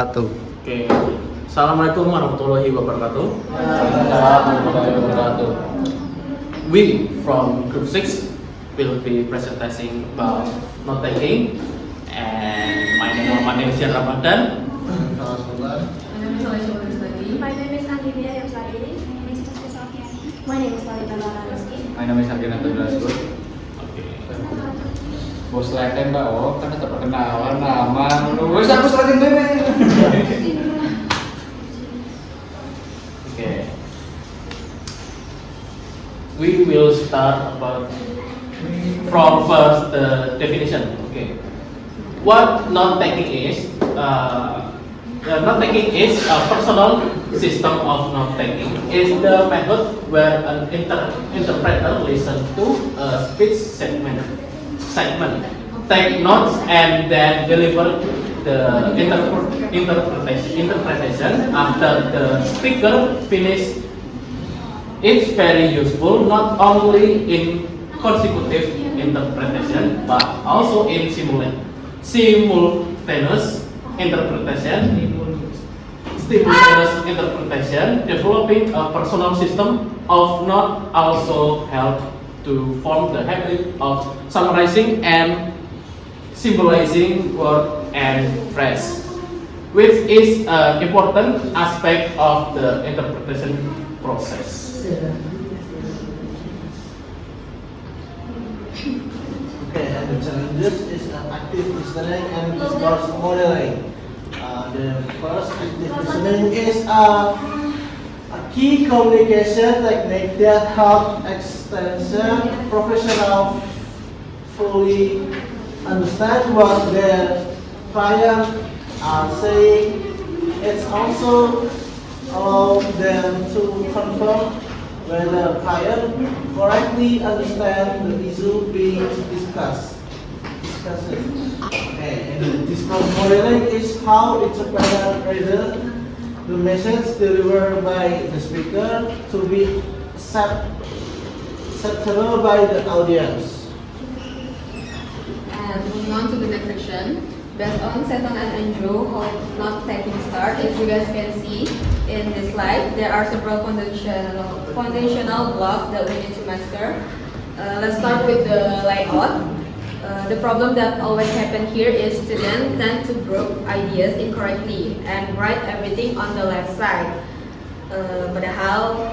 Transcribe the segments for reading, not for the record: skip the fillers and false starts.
Satu. Oke, Assalamualaikum warahmatullahi wabarakatuh. We from Group 6 will be presenting about note taking, and my name is Yan Ramadan. My name is Andinia Yamsari. My name is Tasya Sofiani. My name is Talita Lara Rizky. My name is Agena Tadlasur. Oke. Bos Leten Mbak, oh kan tetap perkenalan nama. Wes aku Leten dene. Okay. We will start from first the definition. Okay. What note taking is? Note taking is a personal system of note taking. Is the method where an interpreter listens to a speech segment, take notes, and then deliver the interpretation after the speaker finish. It's very useful not only in consecutive interpretation but also in simultaneous interpretation. Developing a personal system of note also help to form the habit of summarizing and symbolizing word and phrase, which is an important aspect of the interpretation process. Okay, and the challenges is active listening and discourse modeling. The first active listening is a key communication technique that helps extension professionals fully understand what their client are saying. It's also allows them to confirm whether client correctly understand the issue being discussed. Okay, and discourse modeling is how interpreter reader the message delivered by the speaker to be acceptable by the audience. And moving on to the next section, based on Seton and Andrew, how note taking start. As you guys can see in this slide, there are several foundational blocks that we need to master. Let's start with the layout. The problem that always happens here is students tend to group ideas incorrectly and write everything on the left side. Padahal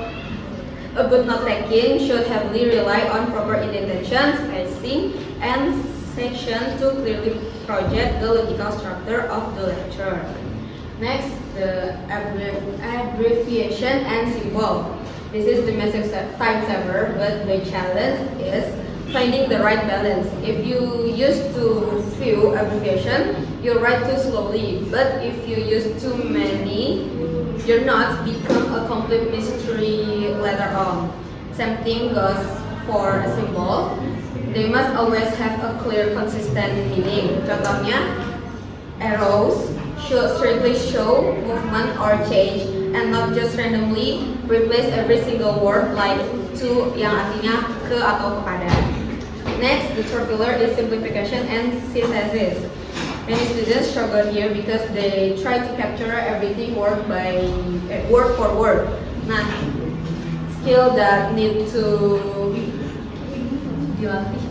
a good note taking should heavily rely on proper indentation, spacing, and section to clearly project the logical structure of the lecture. Next, the abbreviation and symbol. This is the massive time saver, but the challenge is finding the right balance. If you use too few abbreviation, you write too slowly. But if you use too many, your notes become a complete mystery later on. Same thing goes for a symbol. They must always have a clear, consistent meaning. Contohnya, arrows should strictly show movement or change and not just randomly replace every single word like to yang artinya ke atau kepada. Next, the third pillar is simplification and synthesis. Many students struggle here because they try to capture everything word for word. Nah, skill that need to dilatih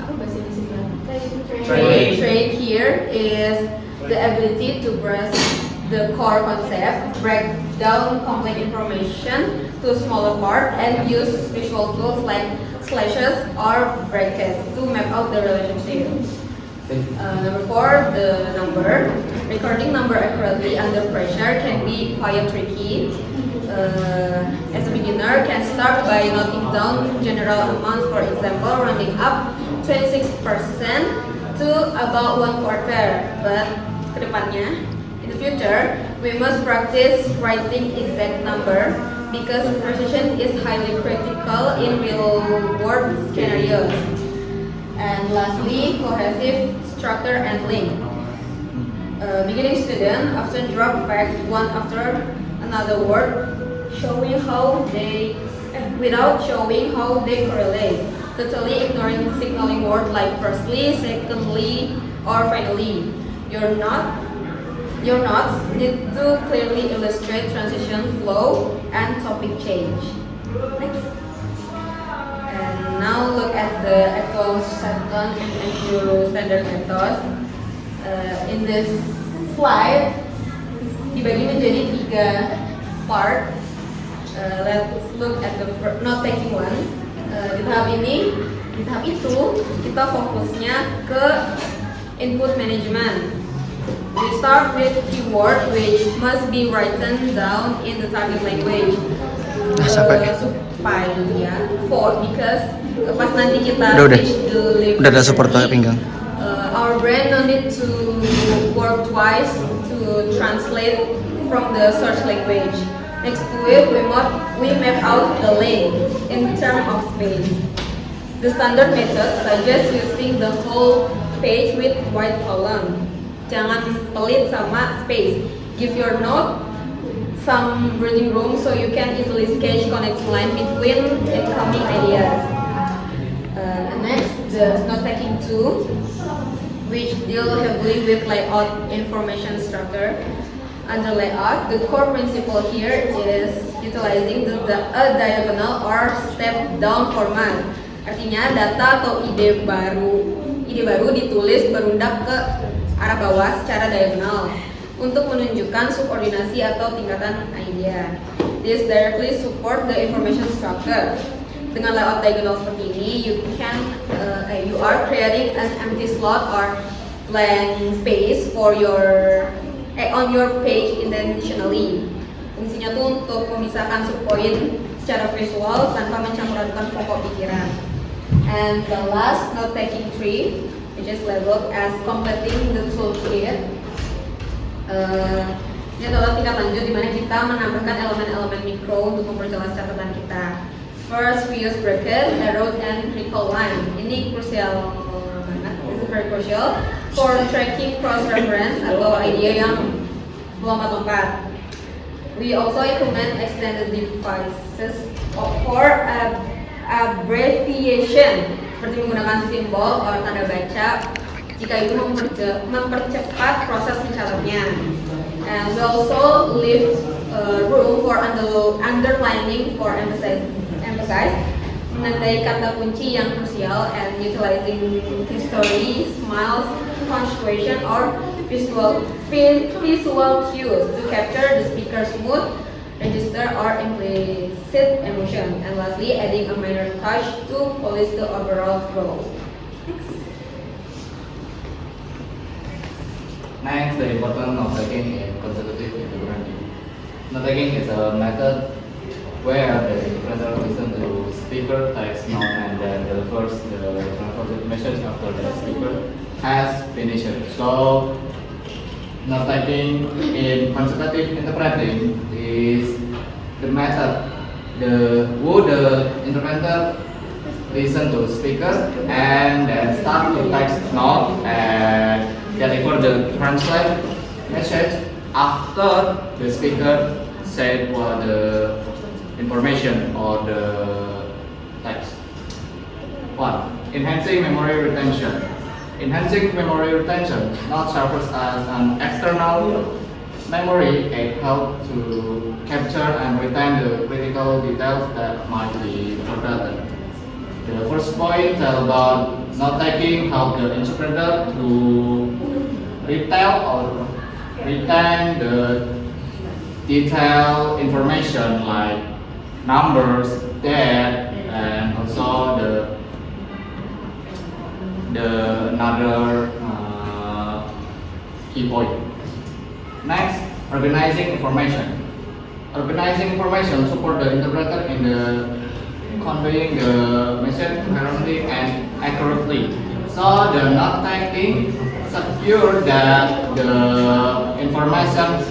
train here is the ability to grasp the core concept, break down complex information to smaller parts, and use visual tools like slashes or brackets to map out the relationship. Number 4, the number. Recording number accurately under pressure can be quite tricky. As a beginner, can start by noting down general amounts, for example, rounding up 26% to about 1/4. But kedepannya, in the future, we must practice writing exact number because precision is highly critical in real-world scenarios. And lastly, cohesive structure and link. Beginning students often drop facts one after another word, without showing how they correlate, totally ignoring signaling words like firstly, secondly, or finally. Your note Your notes need to clearly illustrate transition flow and topic change. Next. And now look at the actual Saturn and NQ standard method. In this slide dibagi menjadi 3 part. Let's look at the note taking one. Di tahap itu kita fokusnya ke input management. We start with keyword which must be written down in the target language. Supaya because pas nanti kita udah ada support pakai pinggang. Our brain no need to work twice to translate from the search language. Next to it, we map out the lane in terms of space. The standard method suggests using the whole page with white column. Jangan pelit sama space. Give your note some breathing room so you can easily sketch connecting line between incoming ideas. Next, the note taking 2, which deal heavily with layout information structure. Under layout, the core principle here is utilizing a diagonal or step down format. Artinya data atau ide baru ditulis berundak ke arah bawah secara diagonal untuk menunjukkan subordinasi atau tingkatan idea. This directly support the information structure. Dengan layout diagonal seperti ini, you are creating an empty slot or blank space for on your page intentionally. Fungsinya tuh untuk memisahkan subpoin secara visual tanpa mencampurkan pokok pikiran. And the last note taking 3, which is labeled as completing the toolkit. Ini adalah tingkat lanjut di mana kita menambahkan elemen-elemen mikro untuk memperjelas catatan kita. First, we use bracket, arrows, and recall line. Ini krusial banget. This is very crucial for tracking cross-reference atau idea yang lompat-lompat. We also implement extended devices for abbreviation, seperti menggunakan simbol atau tanda baca jika itu mempercepat proses mencatatnya. And we also leave room for underlining for emphasize, menandai kata kunci yang krusial, and utilizing history, smiles, punctuation, or visual cues to capture the speaker's mood, register, or implicit emotion. And lastly, adding a minor touch to polish the overall flow. Next, the important note taking in consecutive interpreting. Note taking is a method where the interpreter listens to speaker text note and then delivers the translated message after the speaker has finished. So, note taking in consecutive interpreting is the method the interpreter listen to speaker and then start to text note and deliver the translate message after the speaker said what the information or the text. 1. Enhancing memory retention. Enhancing memory retention not serves as an external memory. It helps to capture and retain the critical details that might be forgotten. The first point about note taking help the interpreter to retell or retain the detailed information like numbers, date, and also the another key point. Next, organizing information. Organizing information support the interpreter in the conveying the message coherently and accurately. So the note taking secure that the information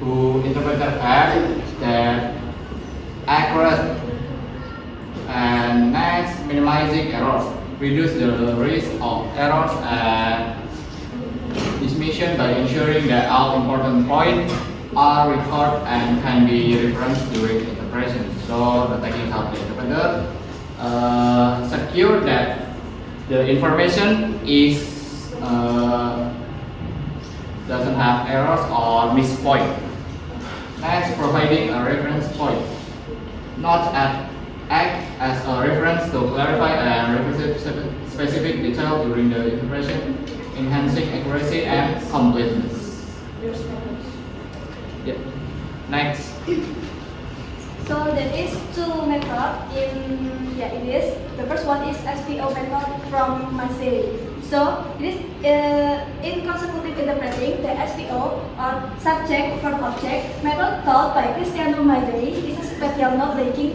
who interpreter have that accurate. And next, minimizing errors. Reduce the risk of errors and dismission by ensuring that all important points are recorded and can be referenced during interpretation. So the taking help the interpreter secure that the information is doesn't have errors or mispoint. Next, providing a reference point. Not act as a reference to clarify and represent specific detail during the interpretation, enhancing accuracy and completeness. Yep. Next. So there is two methods in this. The first one is SVO method from Massey. So it is in consecutive interpreting the SVO or subject from object method taught by Cristiano Maidei is a special note-taking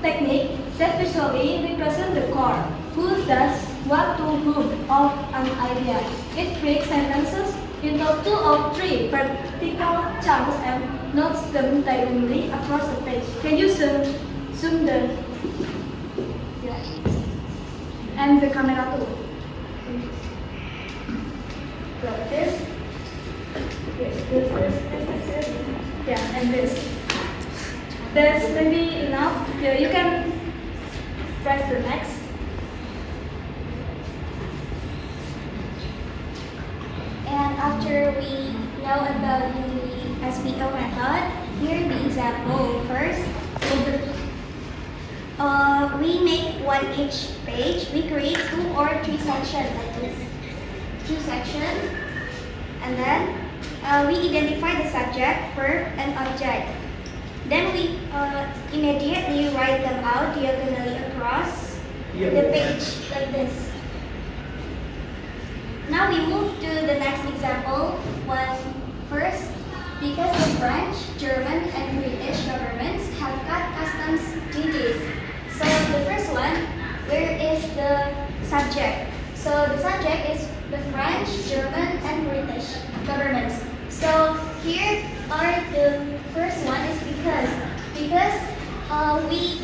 technique that visually represents the core, who does what to whom of an idea. It breaks sentences into 2 or 3 vertical chunks and notes them diagonally across the page. Can you zoom the and the camera too? Like this. This. Yeah, and this. That's maybe enough. Yeah, you can press the next. And after we know about the SVO method, here the example first. We make one each page. We create 2 or 3 sections like this. 2 sections. And then we identify the subject, verb, and object. Then we immediately write them out diagonally across the page like this. Now we move to the next example. First, because the French, German, and British governments have cut customs duties. So the first one, where is the subject? So the subject is the French, German, and British governments. So here are the first one is because we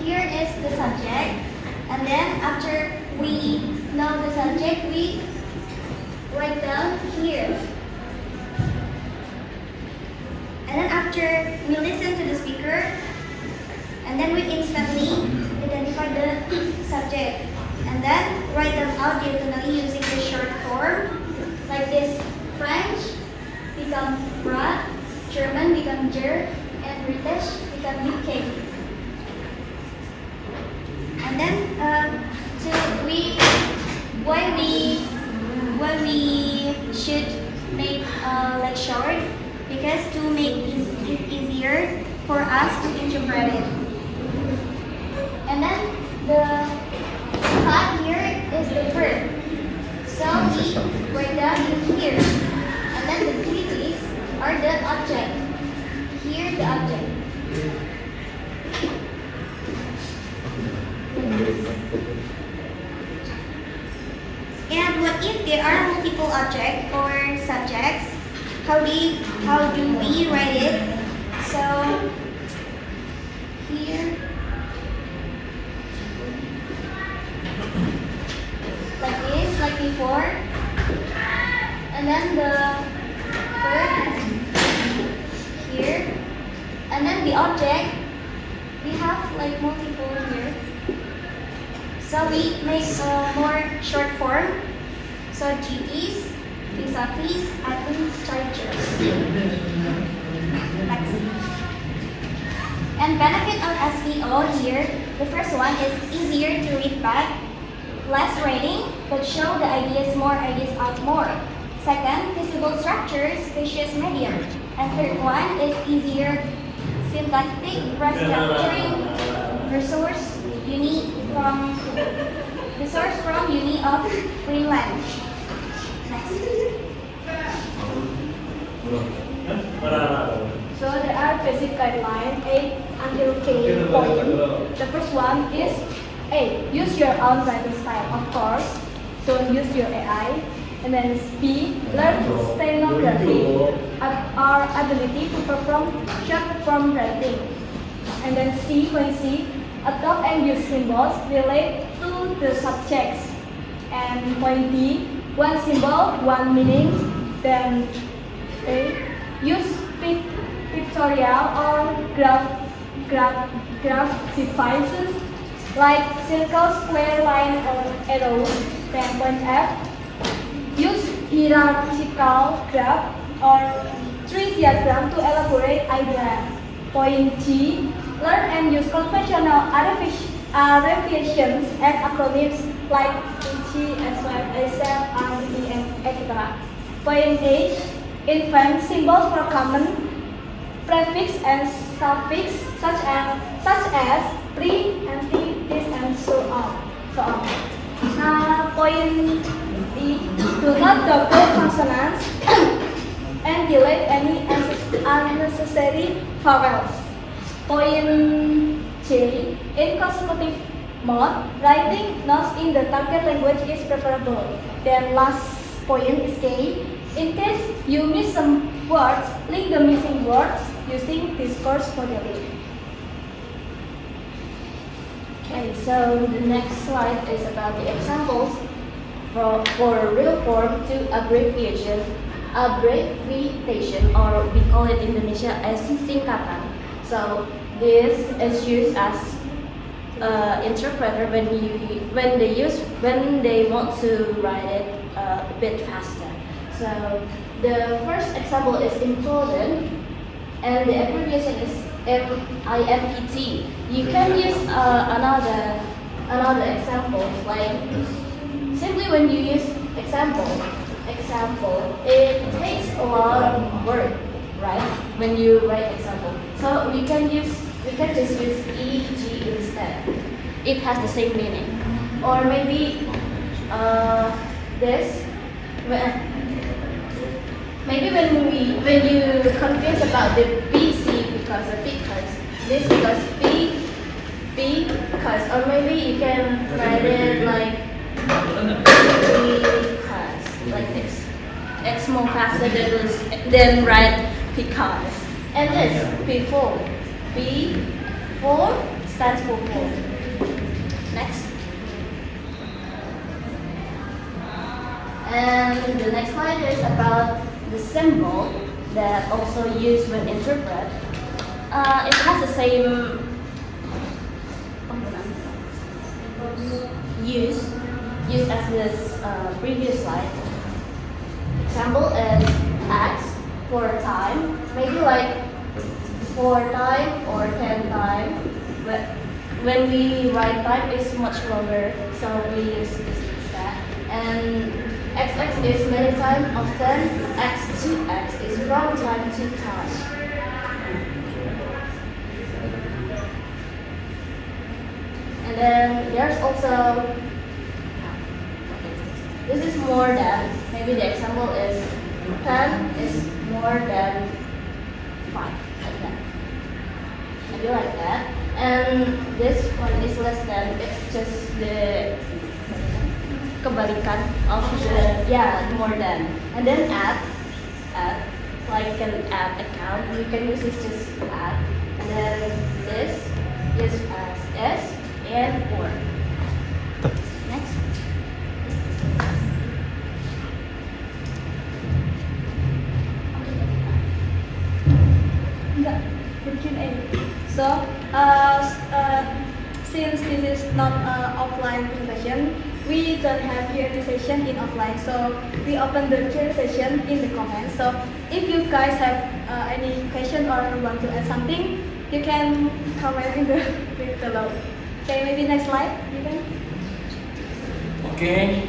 here is the subject, and then after we know the subject, we write down here. And then after we listen to the speaker, and then we instantly identify the subject, and then write them out diagonally using the short form, like this. French become Fra, German become Ger, and British become UK. And then why we should make like short, because to make it easier for us to interpret it. And then the part here is the verb. So we write down in here. And then the duties are the object. Here the object. And what if there are multiple objects or subjects? How do we write it? So here, like this, like before, and then the verb here, and then the object. We have like multiple here. So we make more short form. So duties, vis-a-vis, items, charges. Next. And benefit of SVO here, the first one is easier to read back, less writing, but show the ideas out more. Second, visible structures, spacious medium. And third one is easier syntactic restructuring, resource from Uni of Greenland. Next. So there are basic guidelines, A until K point. The first one is A, use your own writing style, of course. Don't use your AI. And then B, learn stenography, our ability to perform short form writing. And then C, point C, adopt and use symbols relate to the subjects. And point D, one symbol, one meaning. Then A, use pictures vectorial or graph devices like circle, square, line, or arrow. Then point F, use hierarchical graph or tree diagram to elaborate idea. Point G, learn and use conventional abbreviations and acronyms like EG, SWAP, ASAP, RDE, and etc. Point H, invent symbols for common prefix and suffix such as pre, anti, this, and so on. Point D, do not double consonants and delete any unnecessary vowels. Point J, in consecutive mode, writing notes in the target language is preferable. Then last point is K. In case you miss some words, link the missing words using discourse modeling. Okay, so the next slide is about the examples for real form to abbreviation, or we call it in Indonesia as singkatan. So this is used as interpreter when they want to write it a bit faster. So the first example is imprudent, and the abbreviation is MIMPT. You can use another example, like simply when you use example, it takes a lot of work, right? When you write example, so we can just use EG instead. It has the same meaning. Or maybe this. Maybe when you confuse about the BC because this because because, or maybe you can write it like because, like this. It's more faster than write because. And this before, before stands for for. Next. And the next slide is about the symbol that also used when interpret. It has the same use as this previous slide. Example is X for time, maybe like 4 time or 10 time. But when we write time, it's much longer, so we use this instead. And XX is many times, often. X to X is from time to time. And then there's also, this is more than, maybe the example is 10 is more than 5, like that. Maybe like that. And this one is less than, it's just the kebalikan of the, more than. And then add, like an add account, you can use this just add. And then this is as S and or. Next. So, since this is not offline presentation, we don't have Q&A session in offline. So we open the Q&A session in the comments. So if you guys have any question or want to add something, you can comment in the link below. Okay, maybe next slide. You can. Okay,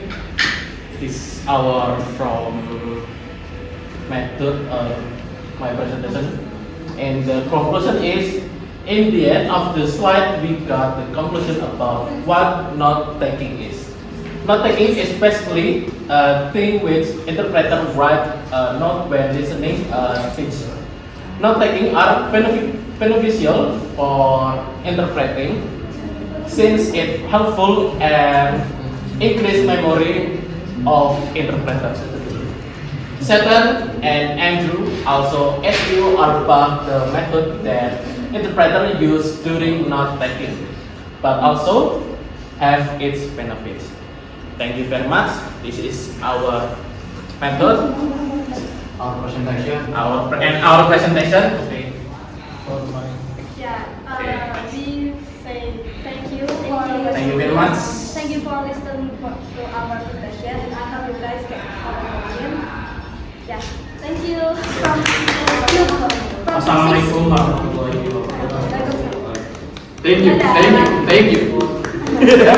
this is our from method my presentation, and the conclusion is, in the end of the slide we got the conclusion about what note taking is. Note taking is basically a thing which interpreter write note when listening speech. Note taking are beneficial for interpreting, since it helpful and increase memory of interpreters. Satan and Andrew also ask you about the method that interpreter use during note taking, but also have its benefits. Thank you very much. This is our method, Our presentation. our presentation. Okay. Thank you very much. Thank you for listening to our presentation, and I hope you guys get information. Yeah, thank you. From Assalamualaikum warahmatullahi wabarakatuh. Waalaikumsalam. Thank you.